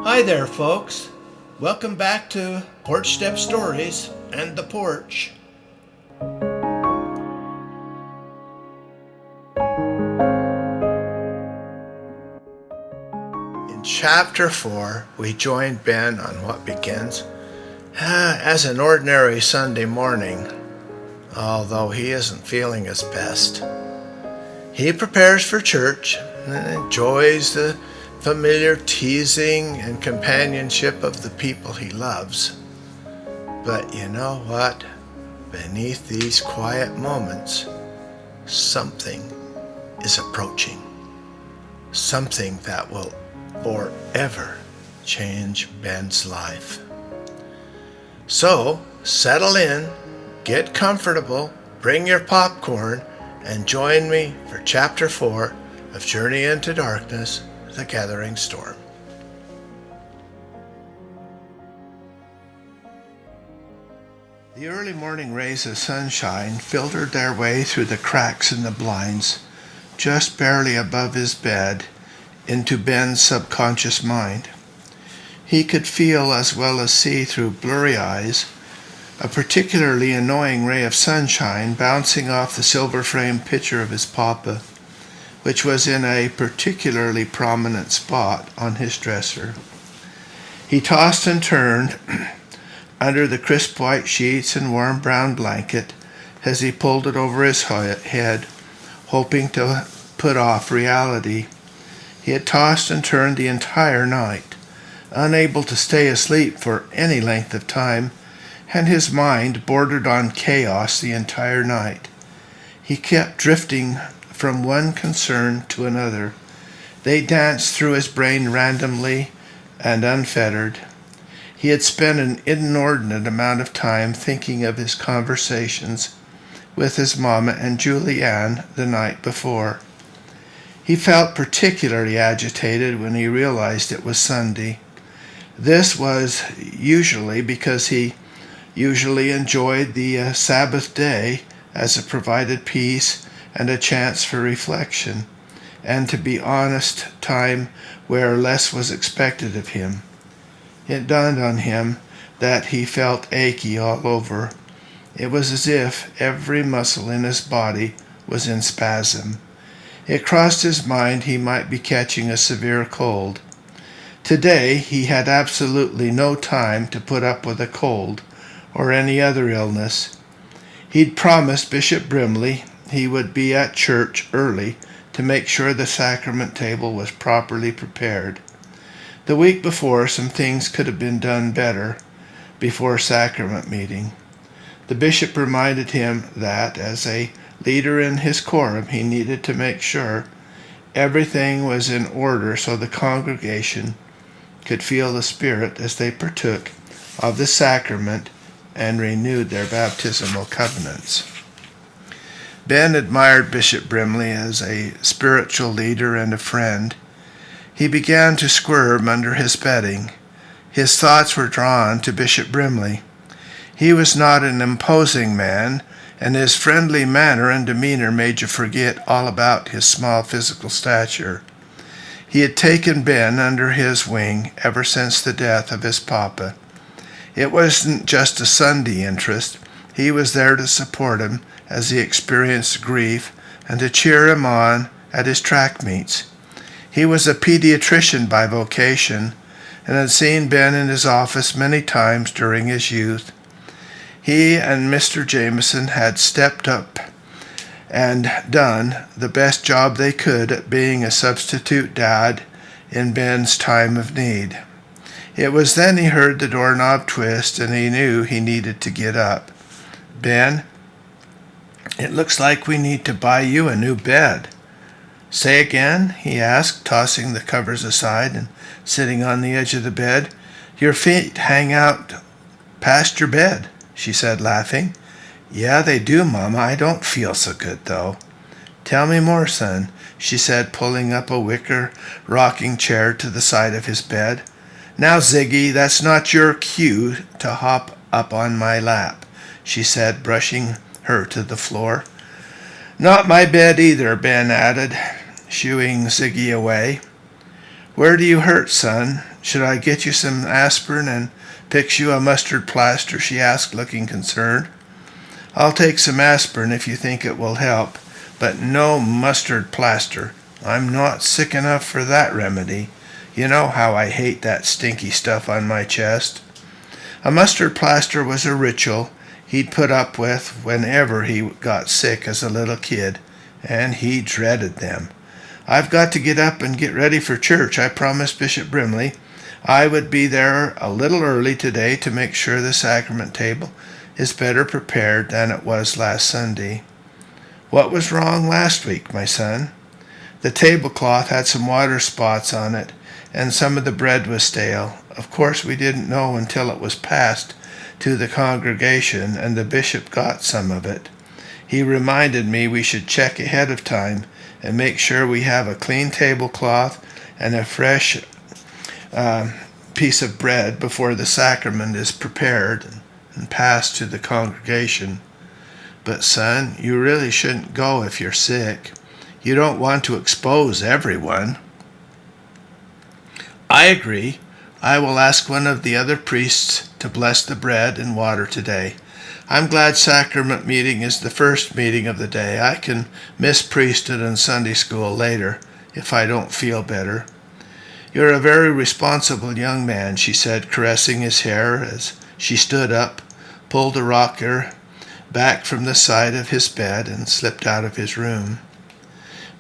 Hi there, folks. Welcome back to Porch Step Stories and the Porch. In Chapter 4, we join Ben on what begins as an ordinary Sunday morning, although he isn't feeling his best. He prepares for church and enjoys the familiar teasing and companionship of the people he loves. But you know what? Beneath these quiet moments, something is approaching. Something that will forever change Ben's life. So, settle in, get comfortable, bring your popcorn, and join me for Chapter 4 of Journey into Darkness, The Gathering Storm. The early morning rays of sunshine filtered their way through the cracks in the blinds, just barely above his bed, into Ben's subconscious mind. He could feel as well as see through blurry eyes a particularly annoying ray of sunshine bouncing off the silver-framed picture of his papa, which was in a particularly prominent spot on his dresser. He tossed and turned under the crisp white sheets and warm brown blanket as he pulled it over his head, hoping to put off reality. He had tossed and turned the entire night, unable to stay asleep for any length of time, and his mind bordered on chaos the entire night. He kept drifting from one concern to another. They danced through his brain randomly and unfettered. He had spent an inordinate amount of time thinking of his conversations with his mama and Julianne the night before. He felt particularly agitated when he realized it was Sunday. This was usually because he usually enjoyed the Sabbath day as it provided peace and a chance for reflection, and, to be honest, time where less was expected of him. It dawned on him that he felt achy all over. It was as if every muscle in his body was in spasm. It crossed his mind he might be catching a severe cold. Today he had absolutely no time to put up with a cold or any other illness. He'd promised Bishop Brimley he would be at church early to make sure the sacrament table was properly prepared. The week before, some things could have been done better before sacrament meeting. The bishop reminded him that, as a leader in his quorum, he needed to make sure everything was in order so the congregation could feel the Spirit as they partook of the sacrament and renewed their baptismal covenants. Ben admired Bishop Brimley as a spiritual leader and a friend. He began to squirm under his bedding. His thoughts were drawn to Bishop Brimley. He was not an imposing man, and his friendly manner and demeanor made you forget all about his small physical stature. He had taken Ben under his wing ever since the death of his papa. It wasn't just a Sunday interest. He was there to support him as he experienced grief and to cheer him on at his track meets. He was a pediatrician by vocation and had seen Ben in his office many times during his youth. He and Mr. Jameson had stepped up and done the best job they could at being a substitute dad in Ben's time of need. It was then he heard the doorknob twist and he knew he needed to get up. "Ben, it looks like we need to buy you a new bed." "Say again?" he asked, tossing the covers aside and sitting on the edge of the bed. "Your feet hang out past your bed," she said, laughing. "Yeah, they do, Mama. I don't feel so good, though." "Tell me more, son," she said, pulling up a wicker rocking chair to the side of his bed. "Now, Ziggy, that's not your cue to hop up on my lap," she said, brushing her to the floor. "Not my bed either," Ben added, shooing Ziggy away. "Where do you hurt, son?" Should I get you some aspirin and fix you a mustard plaster?" she asked, looking concerned. "I'll take some aspirin if you think it will help, but no mustard plaster. I'm not sick enough for that remedy. You know how I hate that stinky stuff on my chest." A mustard plaster was a ritual he'd put up with whenever he got sick as a little kid, and he dreaded them. "I've got to get up and get ready for church," I promised Bishop Brimley. "I would be there a little early today to make sure the sacrament table is better prepared than it was last Sunday." "What was wrong last week, my son?" "The tablecloth had some water spots on it, and some of the bread was stale. Of course, we didn't know until it was passed to the congregation, and the bishop got some of it. He reminded me we should check ahead of time and make sure we have a clean tablecloth and a fresh piece of bread before the sacrament is prepared and passed to the congregation." "But son, you really shouldn't go if you're sick. You don't want to expose everyone." "I agree. I will ask one of the other priests to bless the bread and water today. I'm glad sacrament meeting is the first meeting of the day. I can miss priesthood and Sunday school later if I don't feel better." "You're a very responsible young man," she said, caressing his hair as she stood up, pulled a rocker back from the side of his bed, and slipped out of his room.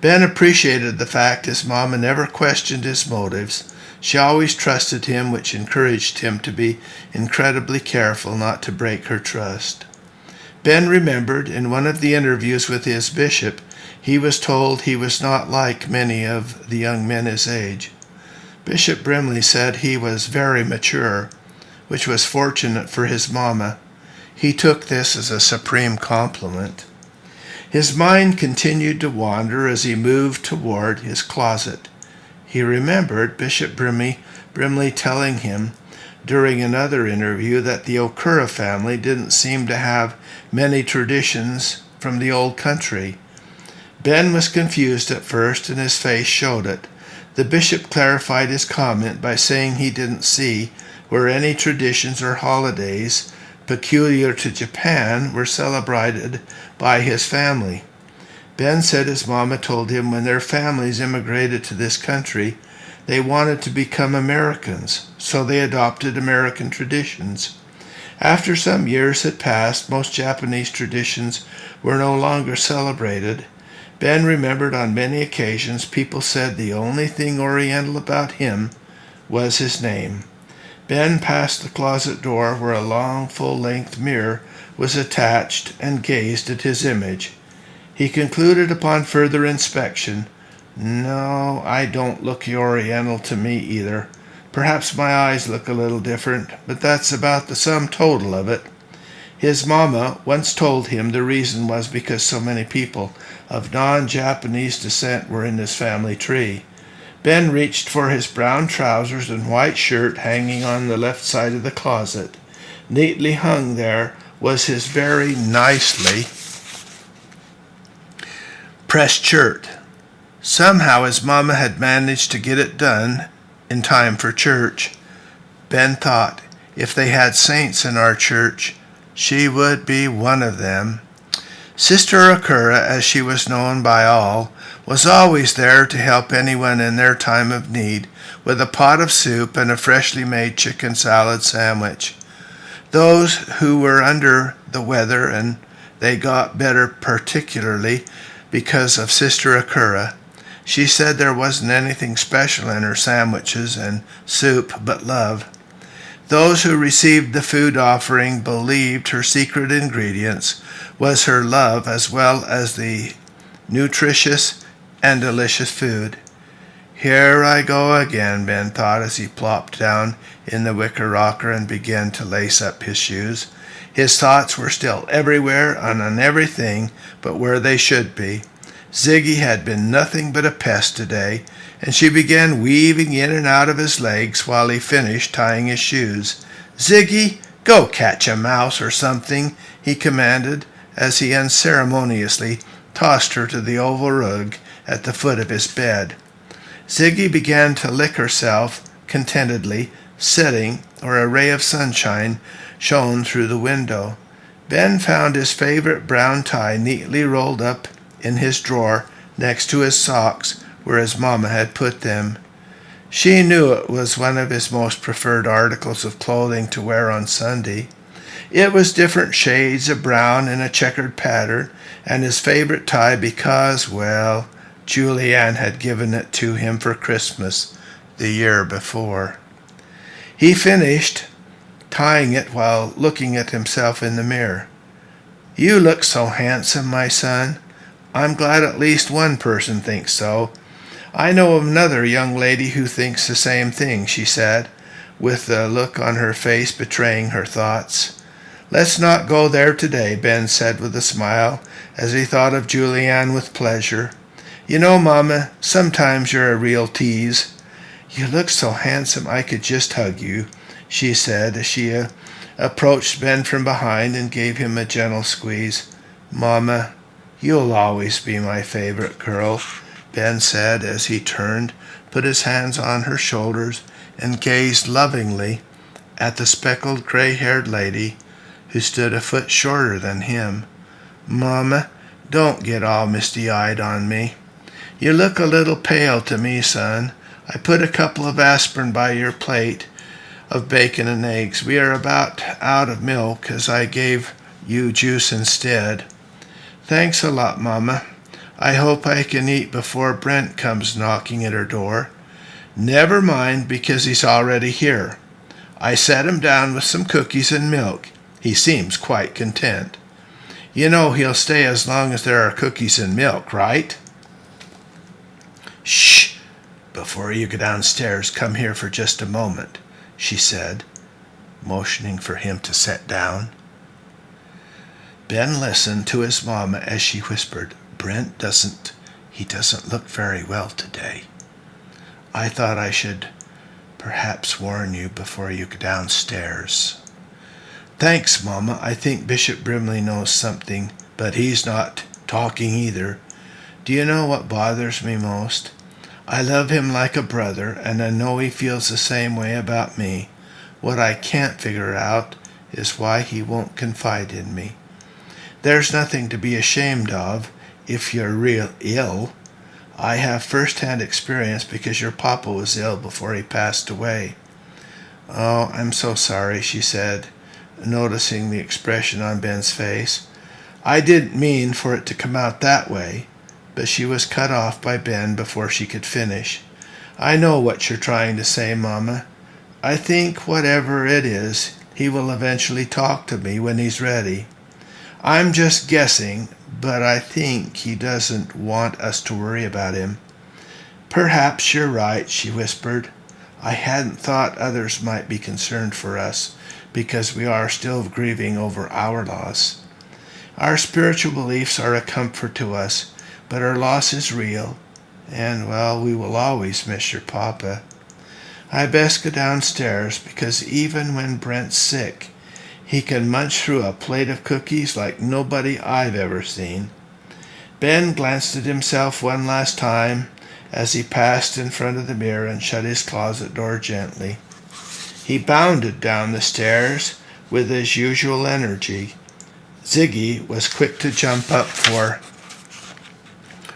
Ben appreciated the fact his mama never questioned his motives. She always trusted him, which encouraged him to be incredibly careful not to break her trust. Ben remembered in one of the interviews with his bishop, he was told he was not like many of the young men his age. Bishop Brimley said he was very mature, which was fortunate for his mama. He took this as a supreme compliment. His mind continued to wander as he moved toward his closet. He remembered Bishop Brimley telling him during another interview that the Okura family didn't seem to have many traditions from the old country. Ben was confused at first, and his face showed it. The bishop clarified his comment by saying he didn't see where any traditions or holidays peculiar to Japan were celebrated by his family. Ben said his mama told him when their families immigrated to this country, they wanted to become Americans, so they adopted American traditions. After some years had passed, most Japanese traditions were no longer celebrated. Ben remembered on many occasions people said the only thing Oriental about him was his name. Ben passed the closet door where a long, full-length mirror was attached and gazed at his image. He concluded upon further inspection, "No, I don't look Oriental to me either. Perhaps my eyes look a little different, but that's about the sum total of it." His mama once told him the reason was because so many people of non-Japanese descent were in his family tree. Ben reached for his brown trousers and white shirt hanging on the left side of the closet. Neatly hung there was his very nicely pressed shirt. Somehow his mama had managed to get it done in time for church. Ben thought, if they had saints in our church, she would be one of them. Sister Okura, as she was known by all, was always there to help anyone in their time of need with a pot of soup and a freshly made chicken salad sandwich. Those who were under the weather, and they got better particularly because of Sister Okura. She said there wasn't anything special in her sandwiches and soup but love. Those who received the food offering believed her secret ingredients was her love as well as the nutritious and delicious food. Here I go again, Ben thought as he plopped down in the wicker rocker and began to lace up his shoes. His thoughts were still everywhere and on everything but where they should be. Ziggy had been nothing but a pest today, and she began weaving in and out of his legs while he finished tying his shoes. "Ziggy, go catch a mouse or something," he commanded as he unceremoniously tossed her to the oval rug at the foot of his bed. Ziggy began to lick herself contentedly, sitting, or a ray of sunshine shone through the window. Ben found his favorite brown tie neatly rolled up in his drawer next to his socks where his mamma had put them. She knew it was one of his most preferred articles of clothing to wear on Sunday. It was different shades of brown in a checkered pattern, and his favorite tie because, well, Julianne had given it to him for Christmas the year before. He finished tying it while looking at himself in the mirror. "You look so handsome, my son. I'm glad at least one person thinks so. I know of another young lady who thinks the same thing," she said, with the look on her face betraying her thoughts. "Let's not go there today," Ben said with a smile, as he thought of Julianne with pleasure. "You know, Mama, sometimes you're a real tease." "You look so handsome I could just hug you," she said as she approached Ben from behind and gave him a gentle squeeze. "Mama, you'll always be my favorite girl," Ben said as he turned, put his hands on her shoulders, and gazed lovingly at the speckled gray-haired lady who stood a foot shorter than him. "Mama, don't get all misty-eyed on me. You look a little pale to me, son. I put a couple of aspirin by your plate of bacon and eggs. We are about out of milk, as I gave you juice instead." "Thanks a lot, Mama. I hope I can eat before Brent comes knocking at her door." "Never mind, because he's already here. I set him down with some cookies and milk. He seems quite content. You know he'll stay as long as there are cookies and milk, right?" "Shh! Before you go downstairs, come here for just a moment," she said, motioning for him to sit down. Ben listened to his mamma as she whispered, Brent doesn't look very well today. I thought I should perhaps warn you before you go downstairs." "Thanks, Mama. I think Bishop Brimley knows something, but he's not talking either. Do you know what bothers me most? I love him like a brother, and I know he feels the same way about me. What I can't figure out is why he won't confide in me. There's nothing to be ashamed of if you're real ill. I have first-hand experience because your papa was ill before he passed away." "Oh, I'm so sorry," she said, noticing the expression on Ben's face. "I didn't mean for it to come out that way," but she was cut off by Ben before she could finish. "I know what you're trying to say, Mama. I think whatever it is, he will eventually talk to me when he's ready. I'm just guessing, but I think he doesn't want us to worry about him." "Perhaps you're right," she whispered. "I hadn't thought others might be concerned for us, because we are still grieving over our loss. Our spiritual beliefs are a comfort to us, but our loss is real, and, well, we will always miss your papa. I best go downstairs, because even when Brent's sick, he can munch through a plate of cookies like nobody I've ever seen." Ben glanced at himself one last time as he passed in front of the mirror and shut his closet door gently. He bounded down the stairs with his usual energy. Ziggy was quick to jump up for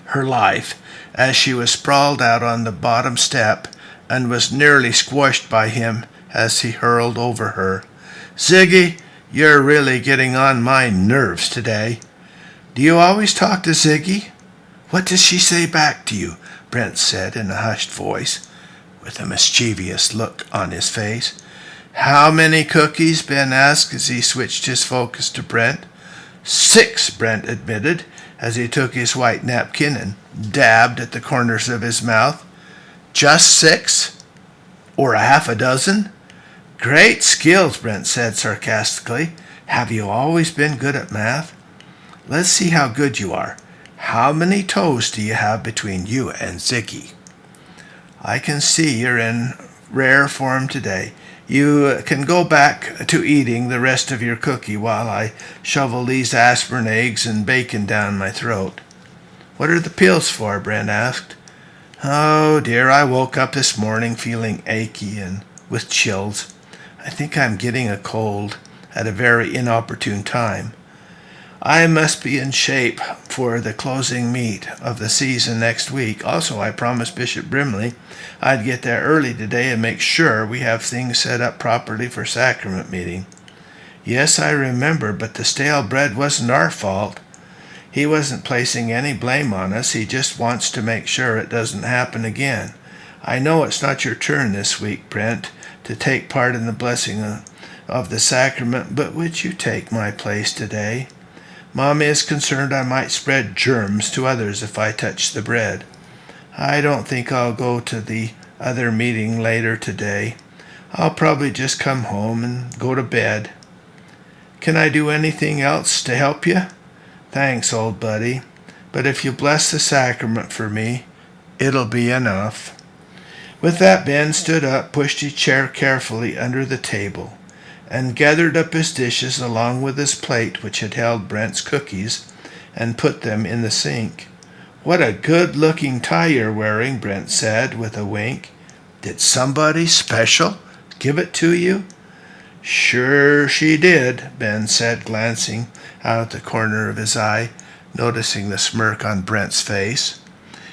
her life as she was sprawled out on the bottom step and was nearly squashed by him as he hurled over her. "Ziggy, you're really getting on my nerves today." "Do you always talk to Ziggy?" "What does she say back to you?" Brent said in a hushed voice, with a mischievous look on his face. "How many cookies?" Ben asked as he switched his focus to Brent. "6, Brent admitted, as he took his white napkin and dabbed at the corners of his mouth. "Just 6? Or a half a dozen?" "Great skills," Brent said sarcastically. "Have you always been good at math?" "Let's see how good you are. How many toes do you have between you and Ziggy?" "I can see you're in rare form today. You can go back to eating the rest of your cookie while I shovel these aspirin eggs and bacon down my throat." "What are the pills for?" Brent asked. Oh dear, I woke up this morning feeling achy and with chills. I think I'm getting a cold at a very inopportune time. I must be in shape for the closing meet of the season next week. Also, I promised Bishop Brimley I'd get there early today and make sure we have things set up properly for sacrament meeting. Yes, I remember, but the stale bread wasn't our fault. He wasn't placing any blame on us. He just wants to make sure it doesn't happen again. I know it's not your turn this week, Brent, to take part in the blessing of the sacrament, but would you take my place today? Mom is concerned I might spread germs to others if I touch the bread. I don't think I'll go to the other meeting later today. I'll probably just come home and go to bed. Can I do anything else to help you? Thanks, old buddy, but if you bless the sacrament for me, it'll be enough. With that, Ben stood up, pushed his chair carefully under the table, and gathered up his dishes along with his plate which had held Brent's cookies, and put them in the sink. What a good-looking tie you're wearing, Brent said with a wink. Did somebody special give it to you? Sure she did, Ben said, glancing out the corner of his eye, noticing the smirk on Brent's face.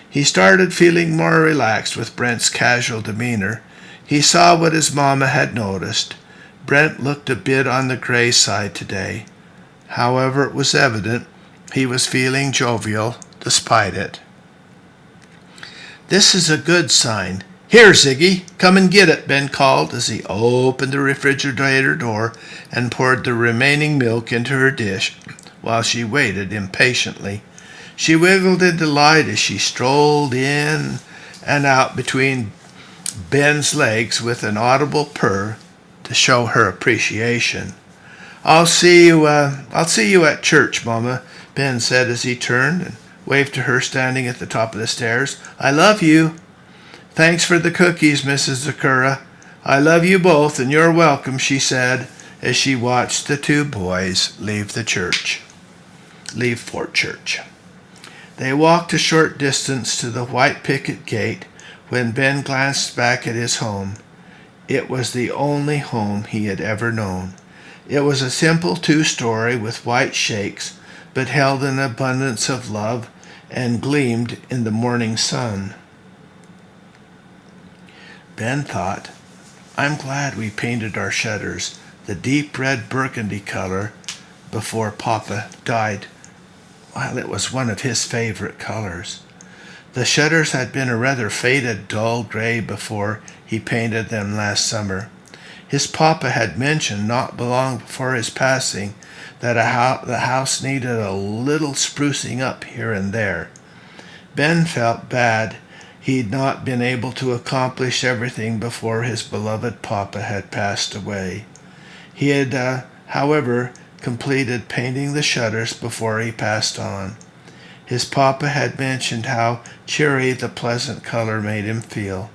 He started feeling more relaxed with Brent's casual demeanor. He saw what his mama had noticed. Brent looked a bit on the gray side today. However, it was evident he was feeling jovial despite it. This is a good sign. Here, Ziggy, come and get it, Ben called as he opened the refrigerator door and poured the remaining milk into her dish while she waited impatiently. She wiggled in delight as she strolled in and out between Ben's legs with an audible purr to show her appreciation. I'll see you at church, Mama, Ben said as he turned and waved to her standing at the top of the stairs. I love you. Thanks for the cookies, Mrs. Zakura. I love you both, and you're welcome, she said as she watched the two boys leave for church. They walked a short distance to the white picket gate when Ben glanced back at his home. It was the only home he had ever known. It was a simple 2-story with white shakes, but held an abundance of love and gleamed in the morning sun. Ben thought, I'm glad we painted our shutters the deep red burgundy color before Papa died. Well, it was one of his favorite colors. The shutters had been a rather faded, dull gray before he painted them last summer. His papa had mentioned not long before his passing that the house needed a little sprucing up here and there. Ben felt bad he'd not been able to accomplish everything before his beloved papa had passed away. He had, however, completed painting the shutters before he passed on. His papa had mentioned how cheery the pleasant color made him feel.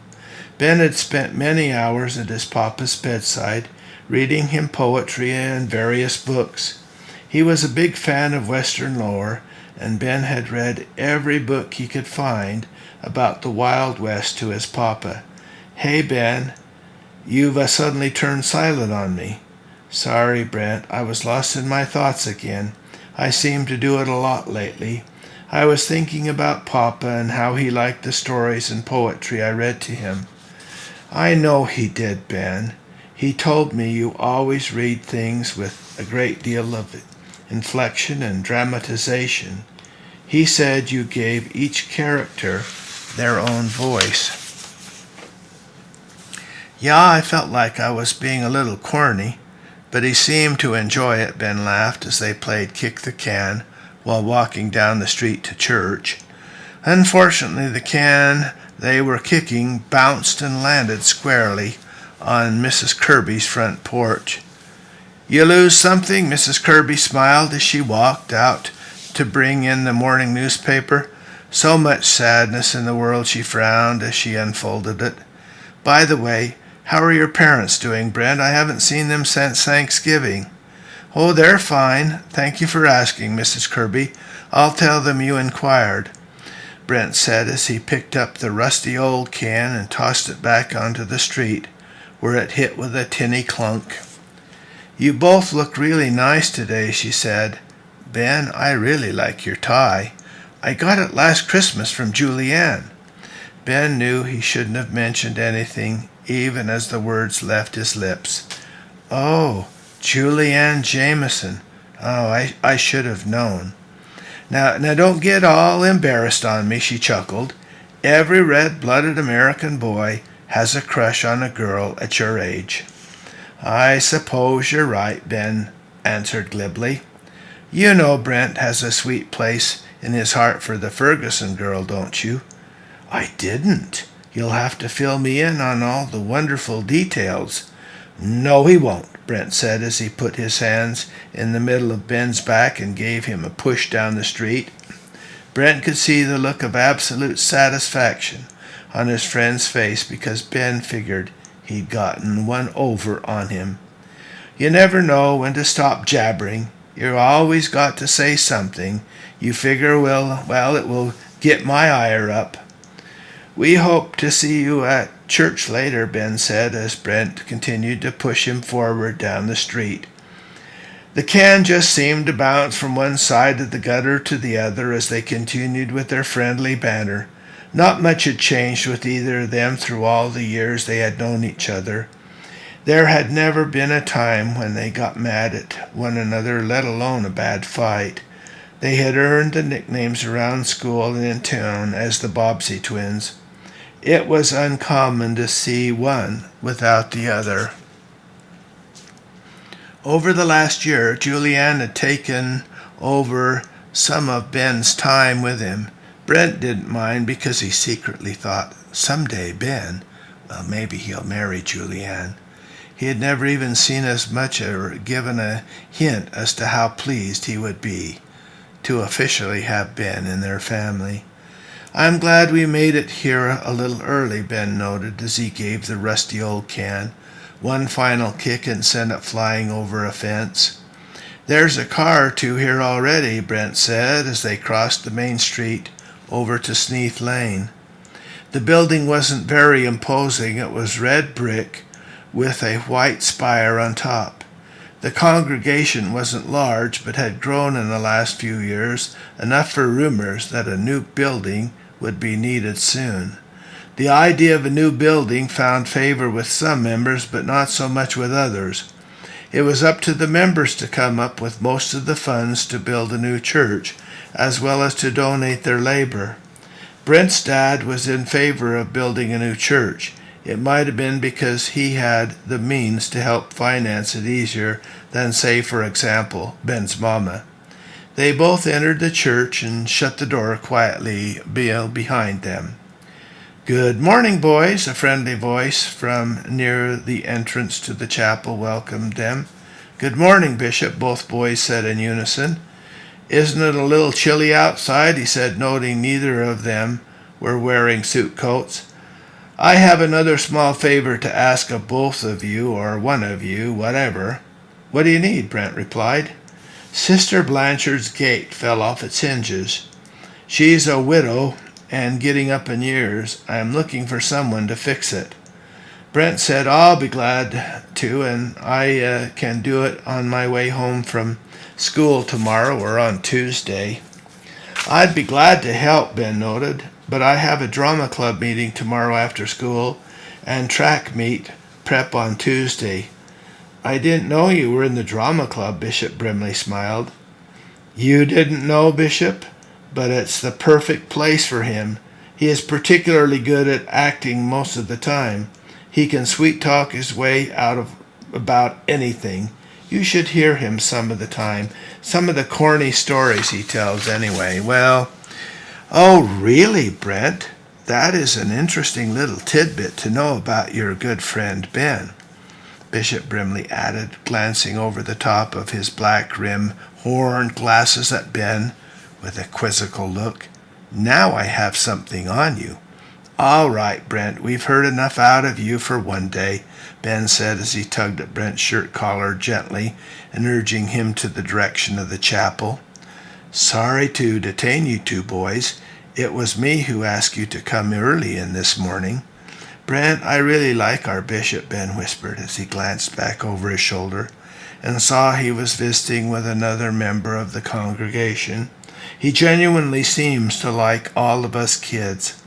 Ben had spent many hours at his papa's bedside, reading him poetry and various books. He was a big fan of Western lore, and Ben had read every book he could find about the Wild West to his papa. Hey, Ben, you've suddenly turned silent on me. Sorry, Brent, I was lost in my thoughts again. I seem to do it a lot lately. I was thinking about Papa and how he liked the stories and poetry I read to him. I know he did, Ben. He told me you always read things with a great deal of inflection and dramatization. He said you gave each character their own voice. Yeah, I felt like I was being a little corny, but he seemed to enjoy it, Ben laughed as they played kick the can while walking down the street to church. Unfortunately, the can they were kicking bounced and landed squarely on Mrs. Kirby's front porch. You lose something? Mrs. Kirby smiled as she walked out to bring in the morning newspaper. So much sadness in the world, she frowned as she unfolded it. By the way, how are your parents doing, Brent? I haven't seen them since Thanksgiving. Oh, they're fine. Thank you for asking, Mrs. Kirby. I'll tell them you inquired. Brent said as he picked up the rusty old can and tossed it back onto the street, where it hit with a tinny clunk. "You both look really nice today," she said. "Ben, I really like your tie. I got it last Christmas from Julianne." Ben knew he shouldn't have mentioned anything, even as the words left his lips. "Oh, Julianne Jameson. Oh, I should have known." Now don't get all embarrassed on me," she chuckled. "Every red-blooded American boy has a crush on a girl at your age." "I suppose you're right," Ben answered glibly. "You know Brent has a sweet place in his heart for the Ferguson girl, don't you?" "I didn't. You'll have to fill me in on all the wonderful details." "No, he won't," Brent said as he put his hands in the middle of Ben's back and gave him a push down the street. Brent could see the look of absolute satisfaction on his friend's face because Ben figured he'd gotten one over on him. "You never know when to stop jabbering. You always got to say something. You figure, well, it will get my ire up." "We hope to see you at church later," Ben said as Brent continued to push him forward down the street. The can just seemed to bounce from one side of the gutter to the other as they continued with their friendly banter. Not much had changed with either of them through all the years they had known each other. There had never been a time when they got mad at one another, let alone a bad fight. They had earned the nicknames around school and in town as the Bobbsey twins. It was uncommon to see one without the other. Over the last year, Julianne had taken over some of Ben's time with him. Brent didn't mind because he secretly thought, someday Ben, well, maybe he'll marry Julianne. He had never even seen as much or given a hint as to how pleased he would be to officially have Ben in their family. "I'm glad we made it here a little early," Ben noted as he gave the rusty old can one final kick and sent it flying over a fence. "There's a car or two here already," Brent said as they crossed the main street over to Sneath Lane. The building wasn't very imposing. It was red brick with a white spire on top. The congregation wasn't large, but had grown in the last few years, enough for rumors that a new building would be needed soon. The idea of a new building found favor with some members, but not so much with others. It was up to the members to come up with most of the funds to build a new church, as well as to donate their labor. Brent's dad was in favor of building a new church. It might have been because he had the means to help finance it easier than, say, for example, Ben's mama. They both entered the church and shut the door quietly behind them. "Good morning, boys," a friendly voice from near the entrance to the chapel welcomed them. "Good morning, Bishop," both boys said in unison. "Isn't it a little chilly outside?" he said, noting neither of them were wearing suit coats. "I have another small favor to ask of both of you, or one of you, whatever." "What do you need?" Brent replied. "Sister Blanchard's gate fell off its hinges. She's a widow and getting up in years. I am looking for someone to fix it." Brent said, "I'll be glad to, and I can do it on my way home from school tomorrow or on Tuesday." "I'd be glad to help," Ben noted, "but I have a drama club meeting tomorrow after school and track meet prep on Tuesday." "I didn't know you were in the drama club," Bishop Brimley smiled. "You didn't know, Bishop? But it's the perfect place for him. He is particularly good at acting most of the time. He can sweet-talk his way out of about anything. You should hear him some of the time. Some of the corny stories he tells anyway. Well, oh, really, Brent? That is an interesting little tidbit to know about your good friend Ben," Bishop Brimley added, glancing over the top of his black-rimmed horn glasses at Ben with a quizzical look. "Now I have something on you." "All right, Brent, we've heard enough out of you for one day," Ben said as he tugged at Brent's shirt collar gently and urging him to the direction of the chapel. "Sorry to detain you two boys. It was me who asked you to come early in this morning. Brent, I really like our bishop, Ben whispered as he glanced back over his shoulder and saw he was visiting with another member of the congregation. He genuinely seems to like all of us kids,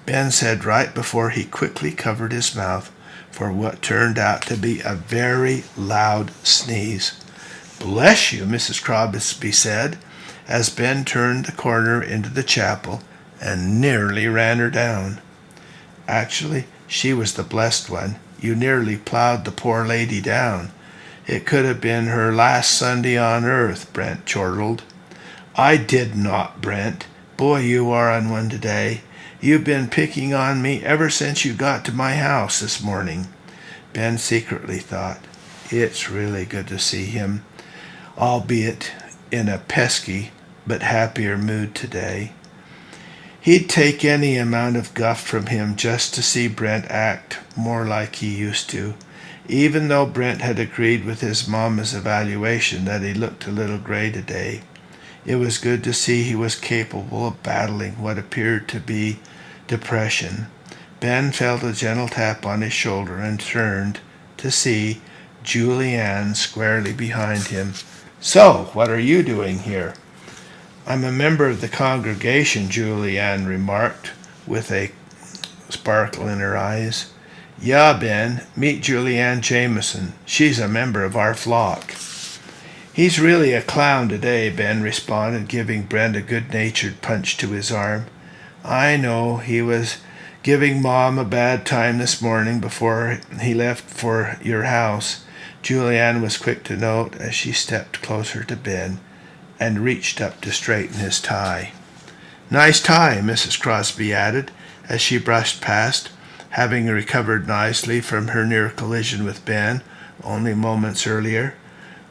Ben said right before he quickly covered his mouth for what turned out to be a very loud sneeze. Bless you, Mrs. Crosby said, as Ben turned the corner into the chapel and nearly ran her down. Actually, she was the blessed one. You nearly plowed the poor lady down. It could have been her last Sunday on earth, Brent chortled. I did not, Brent. Boy, you are on one today. You've been picking on me ever since you got to my house this morning. Ben secretly thought, it's really good to see him, albeit in a pesky but happier mood today. He'd take any amount of guff from him just to see Brent act more like he used to, even though Brent had agreed with his mama's evaluation that he looked a little gray today. It was good to see he was capable of battling what appeared to be depression. Ben felt a gentle tap on his shoulder and turned to see Julianne squarely behind him. So, what are you doing here? I'm a member of the congregation, Julianne remarked, with a sparkle in her eyes. Yeah, Ben, meet Julianne Jameson. She's a member of our flock. He's really a clown today, Ben responded, giving Brent a good-natured punch to his arm. I know, he was giving Mom a bad time this morning before he left for your house, Julianne was quick to note as she stepped closer to Ben and reached up to straighten his tie. Nice tie, Mrs. Crosby added as she brushed past, having recovered nicely from her near collision with Ben only moments earlier.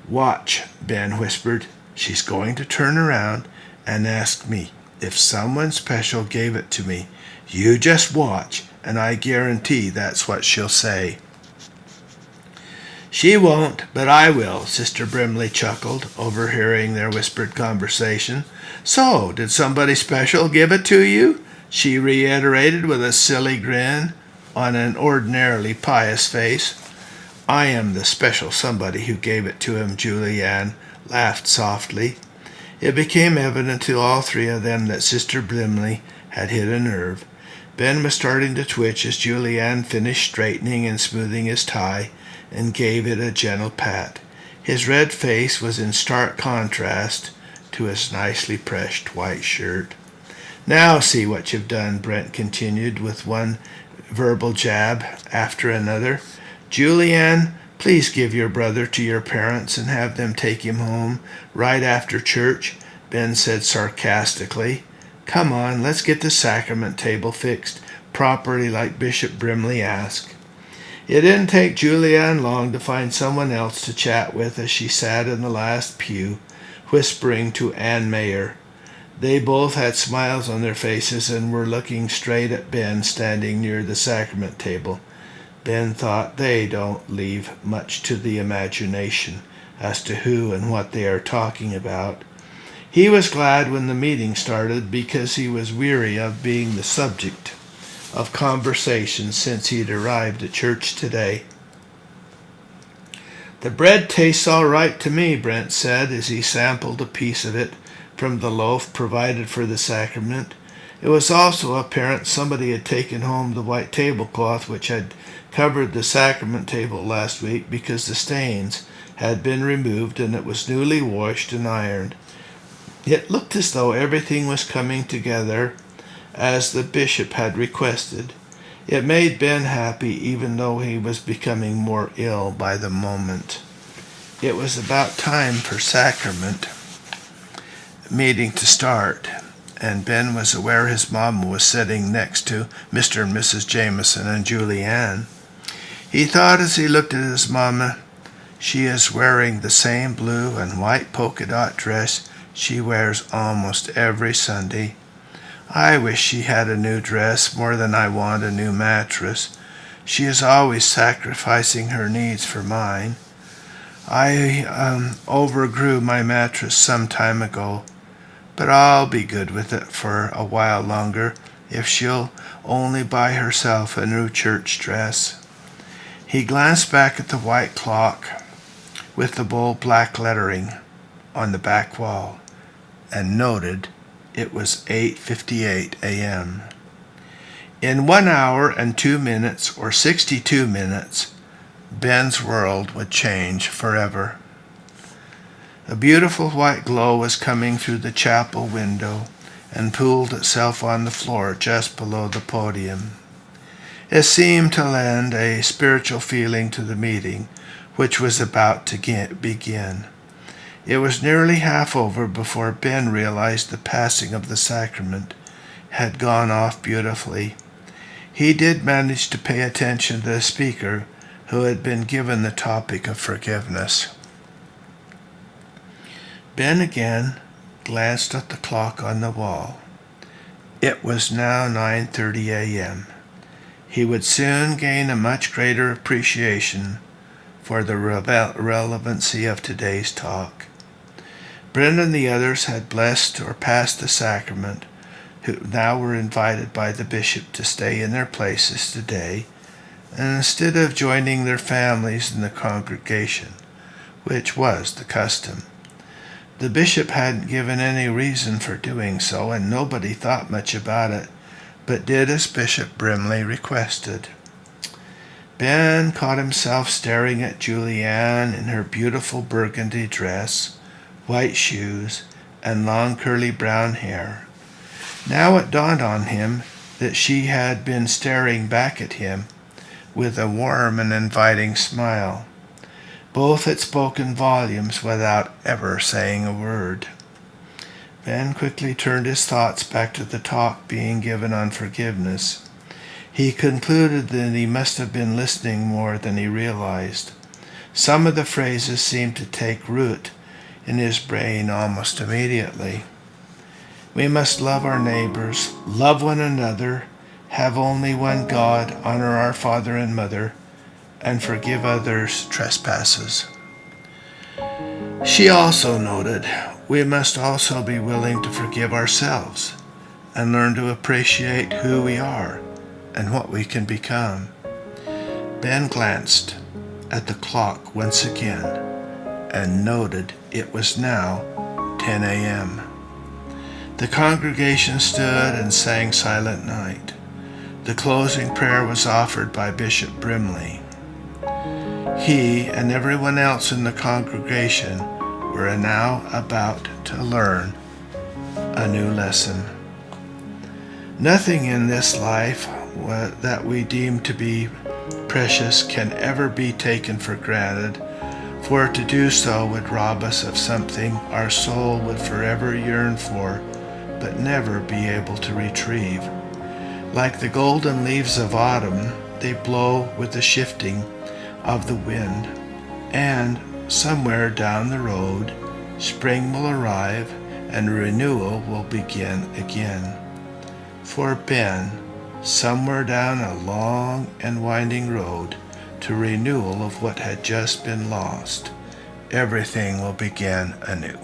Watch, Ben whispered. She's going to turn around and ask me if someone special gave it to me. You just watch, and I guarantee that's what she'll say. She won't, but I will, Sister Brimley chuckled, overhearing their whispered conversation. So, did somebody special give it to you? She reiterated with a silly grin on an ordinarily pious face. I am the special somebody who gave it to him, Julianne laughed softly. It became evident to all three of them that Sister Brimley had hit a nerve. Ben was starting to twitch as Julianne finished straightening and smoothing his tie and gave it a gentle pat. His red face was in stark contrast to his nicely pressed white shirt. Now see what you've done, Brent continued with one verbal jab after another. Julianne, please give your brother to your parents and have them take him home right after church, Ben said sarcastically. Come on, let's get the sacrament table fixed properly like Bishop Brimley asked. It didn't take Julianne long to find someone else to chat with as she sat in the last pew, whispering to Ann Mayer. They both had smiles on their faces and were looking straight at Ben standing near the sacrament table. Ben thought they don't leave much to the imagination as to who and what they are talking about. He was glad when the meeting started because he was weary of being the subject of conversation since he'd arrived at church today. The bread tastes all right to me, Brent said as he sampled a piece of it from the loaf provided for the sacrament. It was also apparent somebody had taken home the white tablecloth which had covered the sacrament table last week because the stains had been removed and it was newly washed and ironed. It looked as though everything was coming together as the bishop had requested. It made Ben happy even though he was becoming more ill by the moment. It was about time for sacrament meeting to start, and Ben was aware his mom was sitting next to Mr. and Mrs. Jameson and Julianne. He thought as he looked at his mama, she is wearing the same blue and white polka dot dress she wears almost every Sunday. I wish she had a new dress more than I want a new mattress. She is always sacrificing her needs for mine. I overgrew my mattress some time ago, but I'll be good with it for a while longer if she'll only buy herself a new church dress. He glanced back at the white clock with the bold black lettering on the back wall and noted it was 8:58 a.m. In 1 hour and 2 minutes, or 62 minutes, Ben's world would change forever. A beautiful white glow was coming through the chapel window and pooled itself on the floor just below the podium. It seemed to lend a spiritual feeling to the meeting, which was about to begin. It was nearly half over before Ben realized the passing of the sacrament had gone off beautifully. He did manage to pay attention to the speaker, who had been given the topic of forgiveness. Ben again glanced at the clock on the wall. It was now 9:30 a.m. He would soon gain a much greater appreciation for the relevancy of today's talk. Brent and the others had blessed or passed the sacrament, who now were invited by the bishop to stay in their places today, and instead of joining their families in the congregation, which was the custom. The bishop hadn't given any reason for doing so, and nobody thought much about it, but did as Bishop Brimley requested. Ben caught himself staring at Julianne in her beautiful burgundy dress, white shoes, and long curly brown hair. Now it dawned on him that she had been staring back at him with a warm and inviting smile. Both had spoken volumes without ever saying a word. Ben quickly turned his thoughts back to the talk being given on forgiveness. He concluded that he must have been listening more than he realized. Some of the phrases seemed to take root in his brain almost immediately. We must love our neighbors, love one another, have only one God, honor our father and mother, and forgive others' trespasses. She also noted, we must also be willing to forgive ourselves and learn to appreciate who we are and what we can become. Ben glanced at the clock once again and noted it was now 10 a.m. The congregation stood and sang Silent Night. The closing prayer was offered by Bishop Brimley. He and everyone else in the congregation were now about to learn a new lesson. Nothing in this life that we deem to be precious can ever be taken for granted, for to do so would rob us of something our soul would forever yearn for, but never be able to retrieve. Like the golden leaves of autumn, they blow with the shifting of the wind, and somewhere down the road, spring will arrive and renewal will begin again. For Ben, somewhere down a long and winding road to renewal of what had just been lost, everything will begin anew.